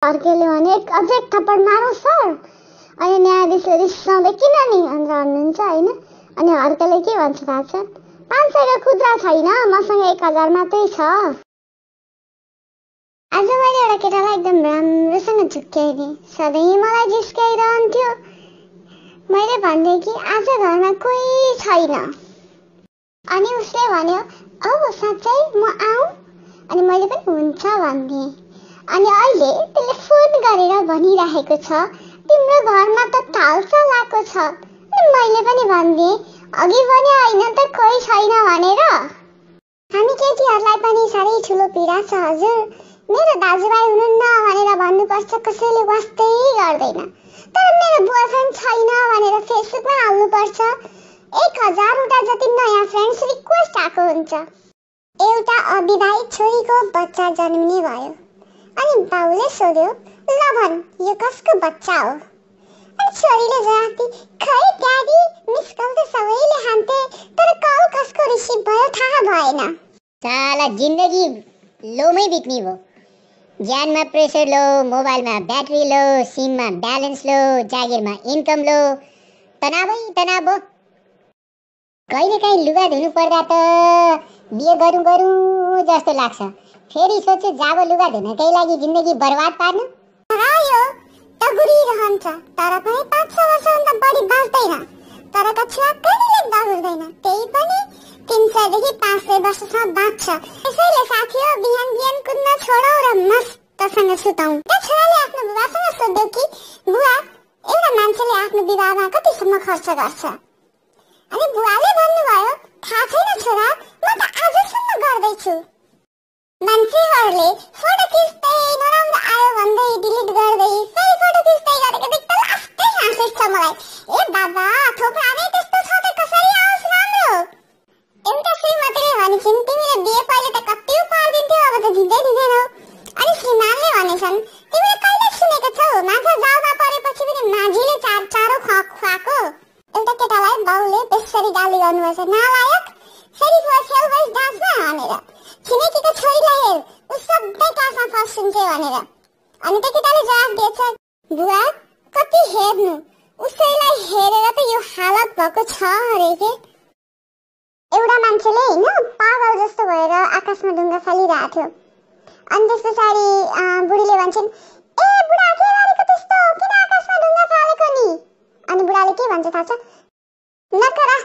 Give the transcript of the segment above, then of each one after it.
अर्केले भने अझै एक थप्पड मारौँ सर। अनि न्यायाधीशले रिसाउँदै किन नि भनेर भन्नुहुन्छ होइन। अनि अर्केले के भन्छ थाहा छ, 500 को खुद्रा छैन, मसँग 1000 मात्रै छ। आज मैले एउटा केटालाई एकदम राम्रोसँग झुक्क्याइदिएँ। सधैँ मलाई जिस्काइरहन्थ्यो। मैले भन्दै कि आज घरमा कोही छैन। अनि उसले भन्यो औ साँच्चै म आऊँ? अनि मैले पनि हुन्छ भन्दिएँ। अनि अहिले त्यसले फोन गरेर भनिरहेको छ तिम्रो घरमा त थाल्सा लाएको छ। अनि मैले पनि भनिदिएँ अघि भने होइन त कोही छैन भनेर। हामी केटीहरूलाई पनि साह्रै ठुलो पीडा छ हजुर। मेरो दाजुभाइ हुनुहुन्न भनेर भन्नुपर्छ, कसैले वास्तै गर्दैन। तर मेरो बोयफ्रेन्ड छैन भनेर फेसबुकमा हाल्नुपर्छ। 1000 वटा जति नयाँ फ्रेन्ड्स रिक्वेस्ट आएको हुन्छ। एउटा अविवाहित छोरीको बच्चा जन्मिने भयो। अनि बाउले सोध्यो ल भन् यो कसको बच्चा हो? अनि छोरीले जवाफ दिए खै ड्याडी, मिस कल त सबैले हान्थे तर कल कसको रिसिभ भयो थाहा भएन। साला जिन्दगी लोमै बित्ने भयो। ज्यानमा प्रेसर लो, मोबाइलमा ब्याट्री लो, सिममा ब्यालेन्स लो, जागिरमा इन्कम लो, तनावै तनाव भयो। कहिलेकाहीँ लुगा धुनु पर्दा त बिहे गरौँ जस्तो लाग्छ। फेरि सोच्छु जाब लुगा धुनकै लागि जिन्दगी बर्बाद पार्नु। यो दगुरिरहन्छ तर पनि 500 वर्षभन्दा बढी बाँच्दैन। तर कछुवा कहिले दगुर्दैन, त्यही पनि 300 देखि 500 वर्षसम्म बाँच्छ। त्यसैले साथी हो बिहान कुद्न छोडौ र मस्तसँग सुतौँ। त्यो छोराले आफ्नो बुबासँग सोध्यो कि बुवा एउटा मान्छेले आफ्नो विवाहमा कतिसम्म खर्च गर्छ? अनि बुवाले भन्नुभयो थाहा छैन छोरा, म त आजसम्म गर्दैछु। मान्छेहरूले फोटो खिच्दै नराम्रो आयो भन्दै डिलिट गर्दै फेरि फोटो खिच्दै गरेको देख्दा लास्टै हाँस उठ्छ मलाई। ए बाबा थोप्रामै त्यस्तो छ त कसरी आओस् राम्रो? एउटा श्रीमतीले भनिन् तिमीले बिहे पहिले त कति उपहार दिन्थ्यौ, अब त दिँदैनौ। अनि श्रीमानले भनेछन् तिमीले कहिले सुनेको छौ माछा जालमा परेपछि पनि माझीले चारो खुवाएको? एउटा केटालाई बाउले बेसरी गाली गर्नुभएछ, नालायक, फेरि फेल भइस डान्समा भनेर। छिमेकीको छोरीलाई हेर, उ सबै क्लासमा फर्स्ट हुन्थ्यो भनेर। अनि त्यो केटाले जवाफ दिएछ बुवा कति हेर्नु, उसैलाई हेरेर त यो हालत भएको छ अरे के। एउटा मान्छेले होइन पागल जस्तो भएर आकाशमा ढुङ्गा फालिरहेको थियो। अनि त्यस पछाडि बुढीले भन्छन् ए बुढा के गरेको त्यस्तो, किन आकाशमा ढुङ्गा फालेको नि? अनि बुढाले के भन्छ थाहा छ, नकरा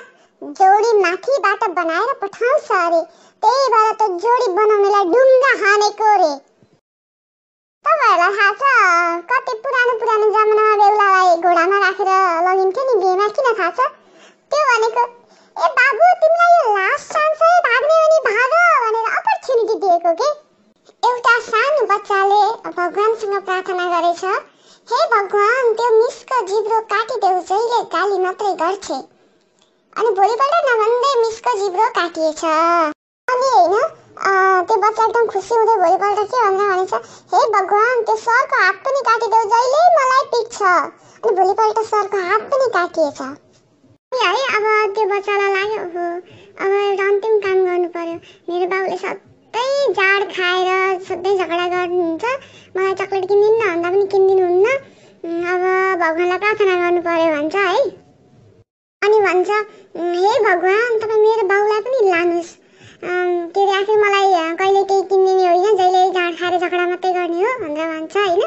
जोडी माथिबाट बनाएर पठाउँछ अरे, त्यही भएर त जोडी बनाउनेलाई ढुङ्गा हानेको रे। तपाईँहरूलाई थाहा छ कति पुरानो जमानामा बेहुलालाई घोडामा राखेर लगिन्थ्यो नि बिहेमा, किन थाहा छ? त्यो भनेको ए बाबु तिमीलाई यो लास्ट चान्स है, भाग्ने हो नि भाग भनेर अपर्च्युनिटी दिएको के। एउटा सानो बच्चाले भगवानसँग प्रार्थना गरेछ, हे भगवान त्यो मिसको जिब्रो काटिदेऊ, जहिले गाली मात्रै गर्छे। अनि भोलिपल्ट नभन्दै मिसको जिब्रो काटिएछ। अनि होइन त्यो बच्चा एकदम खुसी हुँदै भोलिपल्ट के भनेछ, हे भगवान त्यो सरको हात पनि काटिदेऊ, जहिले मलाई पिट्छ। अनि भोलिपल्ट सरको हात पनि काटिएछ। है अब त्यो बच्चालाई लाग्यो अब एउटा अन्तिम काम गर्नु पर्यो। मेरो बाउले सधैँ जाड खाएर सधैँ झगडा गर्नुहुन्छ, मलाई चक्लेट किनिदिनु भन्दा पनि किनिदिनुहुन्न, अब भगवानलाई प्रार्थना गर्नु पर्यो भन्छ है। अनि भन्छ हे भगवान तपाईँ मेरो बाउलाई पनि लानुहोस्, के अरे आखिर मलाई कहिले केही किनिदिने होइन, जहिले जाड खाएर झगडा मात्रै गर्ने हो भनेर भन्छ होइन।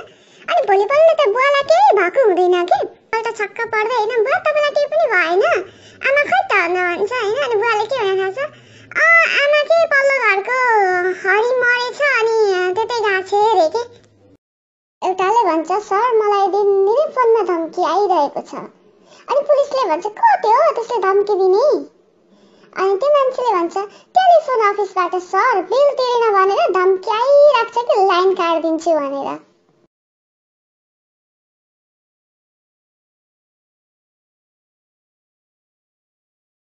अनि भोलिपल्ट त बुवालाई केही भएको हुँदैन के, पल्ट छक्क पर्दै होइन बुवा तपाईँलाई केही पनि भएन, आमा खै त भन्छ होइन। अनि बुवाले के भने थाहा छ, आमा के पल्लो घरको हरि मरेछ अनि त्यतै गएको छ अरे के। एउटाले भन्छ सर मलाई दिनदिनै फोनमा धम्की आइरहेको छ। अनि पुलिसले भन्छ को त्यो त्यसले धम्की दिने? अनि त्यो मान्छेले भन्छ टेलिफोन अफिसबाट सर बिल तिरेन भनेर धम्की आइरहेको छ कि लाइन काटिदिन्छु भनेर।